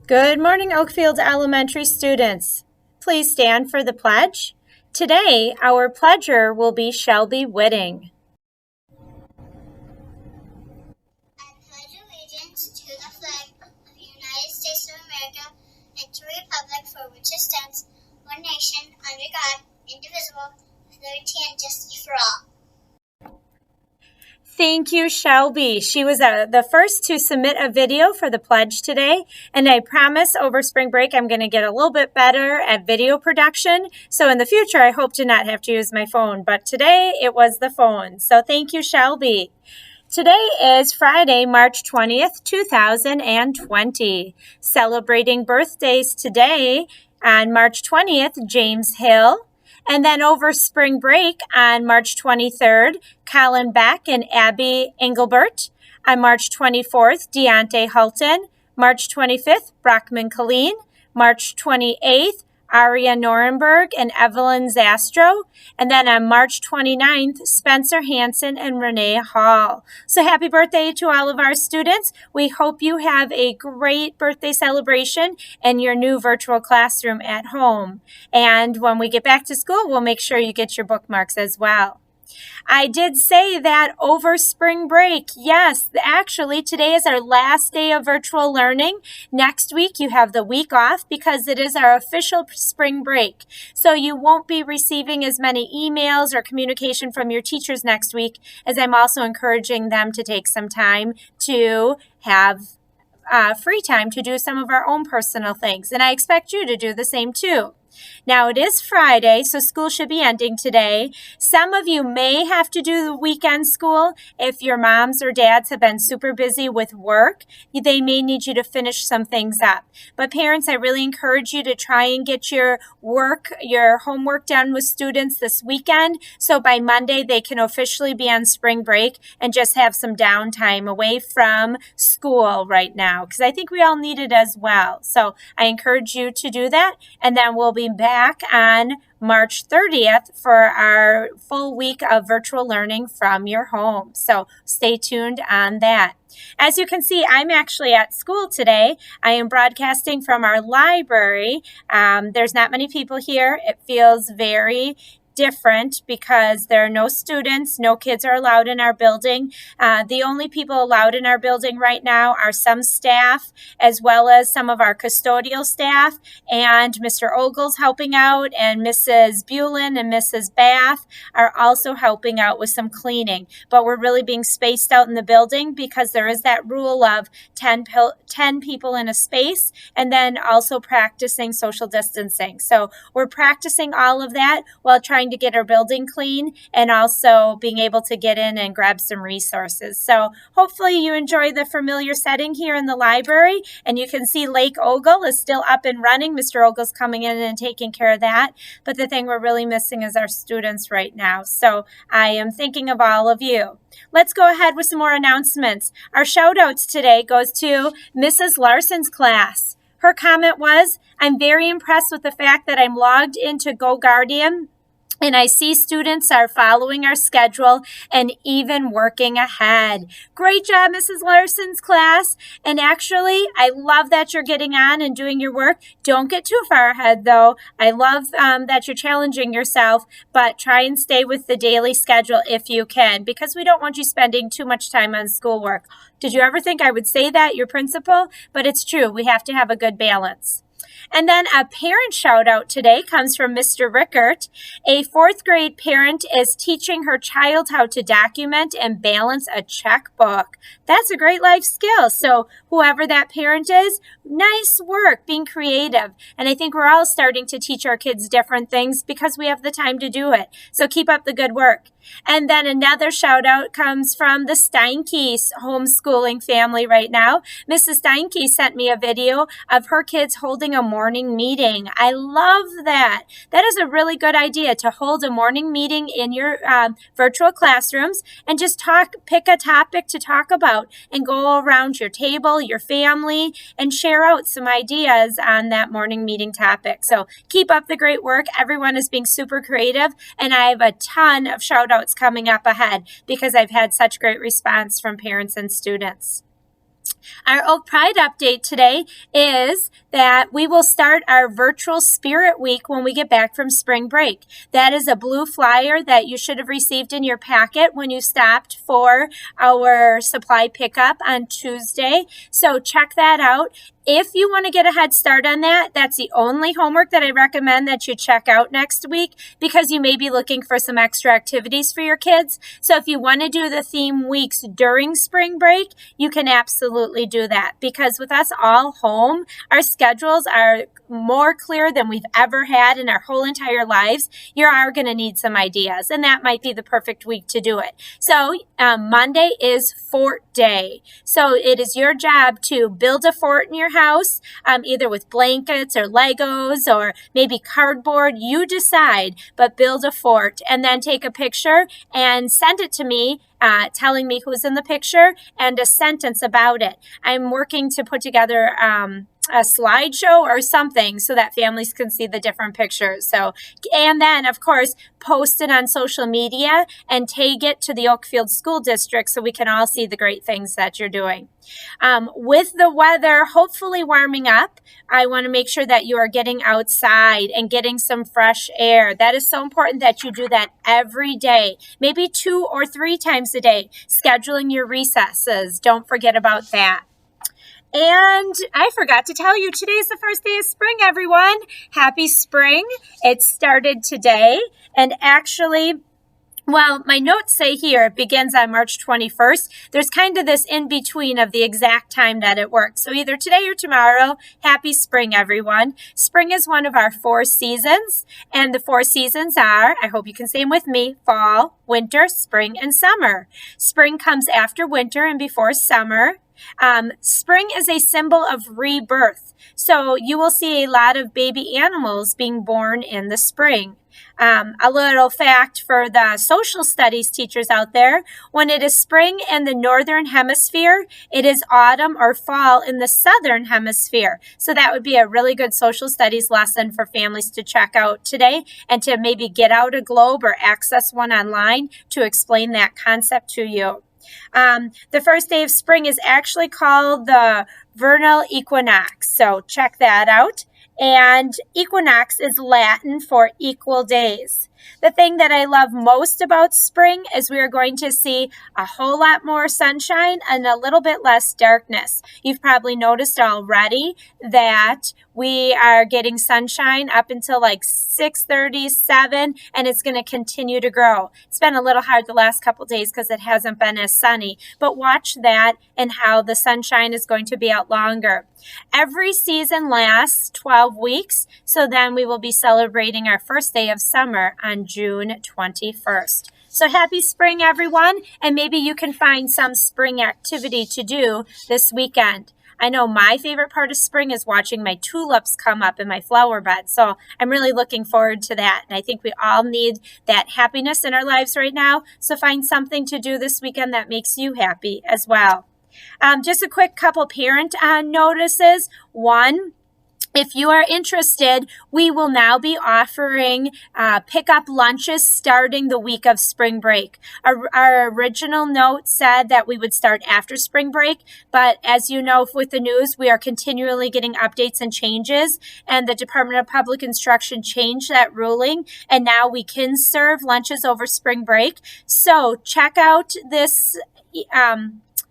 Good morning, Oakfield Elementary students. Please stand for the pledge. Today, our pledger will be Shelby Whitting. I pledge allegiance to the flag of the United States of America and to the republic for which it stands, one nation, under God, indivisible, with liberty and justice for all. Thank you, Shelby. She was the first to submit a video for the pledge today, and I promise over spring break I'm going to get a little bit better at video production. So in the future, I hope to not have to use my phone, but today it was the phone. So thank you, Shelby. Today is Friday, March 20th, 2020. Celebrating birthdays today on March 20th, James Hill. And then over spring break on March 23rd, Colin Beck and Abby Engelbert. On March 24th, Deontay Hulton. March 25th, Brockman Colleen. March 28th, Aria Norenberg and Evelyn Zastro. And then on March 29th, Spencer Hansen and Renee Hall. So happy birthday to all of our students. We hope you have a great birthday celebration in your new virtual classroom at home. And when we get back to school, we'll make sure you get your bookmarks as well. I did say that over spring break. Yes, actually, today is our last day of virtual learning. Next week, you have the week off because it is our official spring break. So you won't be receiving as many emails or communication from your teachers next week, as I'm also encouraging them to take some time to have free time to do some of our own personal things. And I expect you to do the same too. Now, it is Friday, so school should be ending today. Some of you may have to do the weekend school if your moms or dads have been super busy with work. They may need you to finish some things up. But parents, I really encourage you to try and get your homework done with students this weekend, so by Monday they can officially be on spring break and just have some downtime away from school right now, because I think we all need it as well. So I encourage you to do that, and then we'll be back on March 30th for our full week of virtual learning from your home. So stay tuned on that. As you can see, I'm actually at school today. I am broadcasting from our library. There's not many people here. It feels very different because there are no students, no kids are allowed in our building. The only people allowed in our building right now are some staff, as well as some of our custodial staff, and Mr. Ogle's helping out, and Mrs. Bulin and Mrs. Bath are also helping out with some cleaning. But we're really being spaced out in the building because there is that rule of 10 people in a space, and then also practicing social distancing. So we're practicing all of that while trying to get our building clean and also being able to get in and grab some resources. So hopefully you enjoy the familiar setting here in the library, and you can see Lake Ogle is still up and running. Mr. Ogle's coming in and taking care of that. But the thing we're really missing is our students right now. So I am thinking of all of you. Let's go ahead with some more announcements. Our shout outs today goes to Mrs. Larson's class. Her comment was, "I'm very impressed with the fact that I'm logged into GoGuardian and I see students are following our schedule and even working ahead." Great job, Mrs. Larson's class. And actually, I love that you're getting on and doing your work. Don't get too far ahead, though. I love that you're challenging yourself, but try and stay with the daily schedule if you can, because we don't want you spending too much time on schoolwork. Did you ever think I would say that, your principal? But it's true. We have to have a good balance. And then a parent shout out today comes from Mr. Rickert. A fourth grade parent is teaching her child how to document and balance a checkbook. That's a great life skill. So whoever that parent is, nice work, being creative. And I think we're all starting to teach our kids different things because we have the time to do it. So keep up the good work. And then another shout out comes from the Steinke's homeschooling family right now. Mrs. Steinke sent me a video of her kids holding a morning meeting. I love that. That is a really good idea, to hold a morning meeting in your virtual classrooms and just pick a topic to talk about and go around your table, your family, and share out some ideas on that morning meeting topic. So keep up the great work. Everyone is being super creative, and I have a ton of shout outs coming up ahead because I've had such great response from parents and students. Our Oak Pride update today is that we will start our virtual Spirit Week when we get back from spring break. That is a blue flyer that you should have received in your packet when you stopped for our supply pickup on Tuesday. So check that out. If you want to get a head start on that, that's the only homework that I recommend that you check out next week, because you may be looking for some extra activities for your kids. So if you want to do the theme weeks during spring break, you can absolutely do that, because with us all home, our schedules are more clear than we've ever had in our whole entire lives. You are going to need some ideas, and that might be the perfect week to do it. So Monday is Fort Day. So it is your job to build a fort in your house, either with blankets or Legos or maybe cardboard. You decide, but build a fort and then take a picture and send it to me, telling me who's in the picture and a sentence about it. I'm working to put together a slideshow or something so that families can see the different pictures. So, and then of course, post it on social media and tag it to the Oakfield School District so we can all see the great things that you're doing. With the weather hopefully warming up, I want to make sure that you are getting outside and getting some fresh air. That is so important that you do that every day, maybe 2 or 3 times a day, scheduling your recesses. Don't forget about that. And I forgot to tell you, today is the first day of spring, everyone. Happy spring. It started today. And actually, well, my notes say here it begins on March 21st. There's kind of this in between of the exact time that it works. So either today or tomorrow. Happy spring, everyone. Spring is one of our 4 seasons. And the 4 seasons are, I hope you can say them with me, fall, winter, spring, and summer. Spring comes after winter and before summer. Spring is a symbol of rebirth. So you will see a lot of baby animals being born in the spring. A little fact for the social studies teachers out there: when it is spring in the northern hemisphere, it is autumn or fall in the southern hemisphere. So that would be a really good social studies lesson for families to check out today, and to maybe get out a globe or access one online to explain that concept to you. The first day of spring is actually called the vernal equinox, so check that out. And equinox is Latin for equal days. The thing that I love most about spring is we are going to see a whole lot more sunshine and a little bit less darkness. You've probably noticed already that we are getting sunshine up until like 6:30, 7, and it's going to continue to grow. It's been a little hard the last couple of days because it hasn't been as sunny, but watch that and how the sunshine is going to be out longer. Every season lasts 12 weeks, so then we will be celebrating our first day of summer on June 21st. So happy spring, everyone, and maybe you can find some spring activity to do this weekend. I know my favorite part of spring is watching my tulips come up in my flower bed, so I'm really looking forward to that, and I think we all need that happiness in our lives right now, so find something to do this weekend that makes you happy as well. Just a quick couple parent notices. One, if you are interested, we will now be offering pickup lunches starting the week of spring break. Our original note said that we would start after spring break, but as you know, with the news, we are continually getting updates and changes, and the Department of Public Instruction changed that ruling, and now we can serve lunches over spring break. So check out this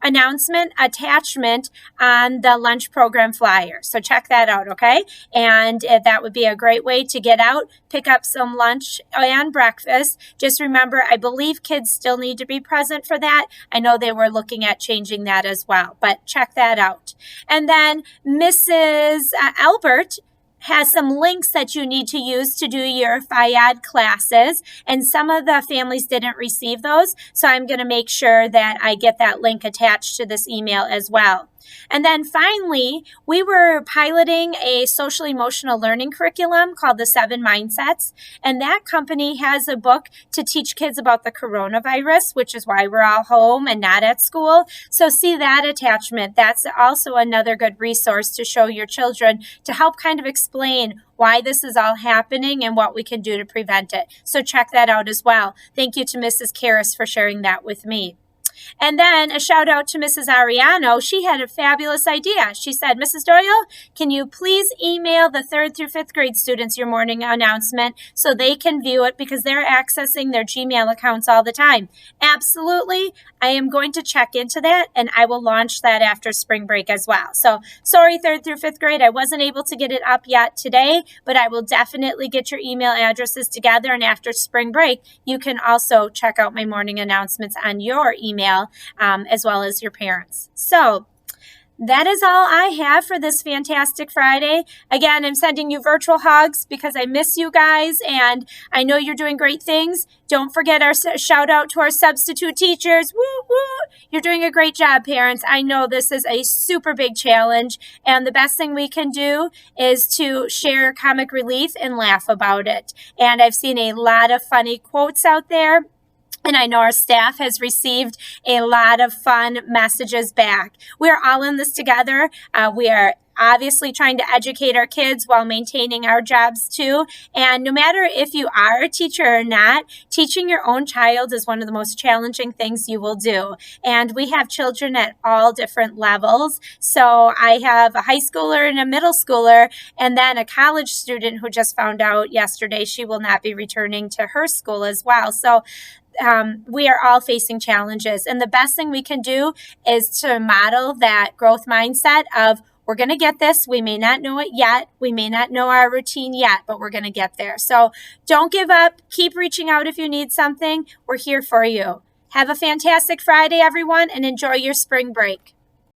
announcement attachment on the lunch program flyer. So check that out, okay? And that would be a great way to get out, pick up some lunch and breakfast. Just remember, I believe kids still need to be present for that. I know they were looking at changing that as well, but check that out. And then Mrs. Albert has some links that you need to use to do your FIAD classes, and some of the families didn't receive those, so I'm going to make sure that I get that link attached to this email as well. And then finally, we were piloting a social emotional learning curriculum called the 7 Mindsets. And that company has a book to teach kids about the coronavirus, which is why we're all home and not at school. So see that attachment. That's also another good resource to show your children to help kind of explain why this is all happening and what we can do to prevent it. So check that out as well. Thank you to Mrs. Karras for sharing that with me. And then a shout out to Mrs. Ariano. She had a fabulous idea. She said, Mrs. Doyle, can you please email the 3rd through 5th grade students your morning announcement so they can view it because they're accessing their Gmail accounts all the time? Absolutely. I am going to check into that, and I will launch that after spring break as well. So sorry, 3rd through 5th grade, I wasn't able to get it up yet today, but I will definitely get your email addresses together, and after spring break, you can also check out my morning announcements on your email as well as your parents. So that is all I have for this fantastic Friday. Again, I'm sending you virtual hugs because I miss you guys and I know you're doing great things. Don't forget our shout out to our substitute teachers. Woo, woo. You're doing a great job, parents. I know this is a super big challenge, and the best thing we can do is to share comic relief and laugh about it. And I've seen a lot of funny quotes out there. And I know our staff has received a lot of fun messages back. We're all in this together. We are obviously trying to educate our kids while maintaining our jobs too. And no matter if you are a teacher or not, teaching your own child is one of the most challenging things you will do. And we have children at all different levels. So I have a high schooler and a middle schooler, and then a college student who just found out yesterday she will not be returning to her school as well. So we are all facing challenges. And the best thing we can do is to model that growth mindset of, we're going to get this. We may not know it yet. We may not know our routine yet, but we're going to get there. So don't give up. Keep reaching out if you need something. We're here for you. Have a fantastic Friday, everyone, and enjoy your spring break.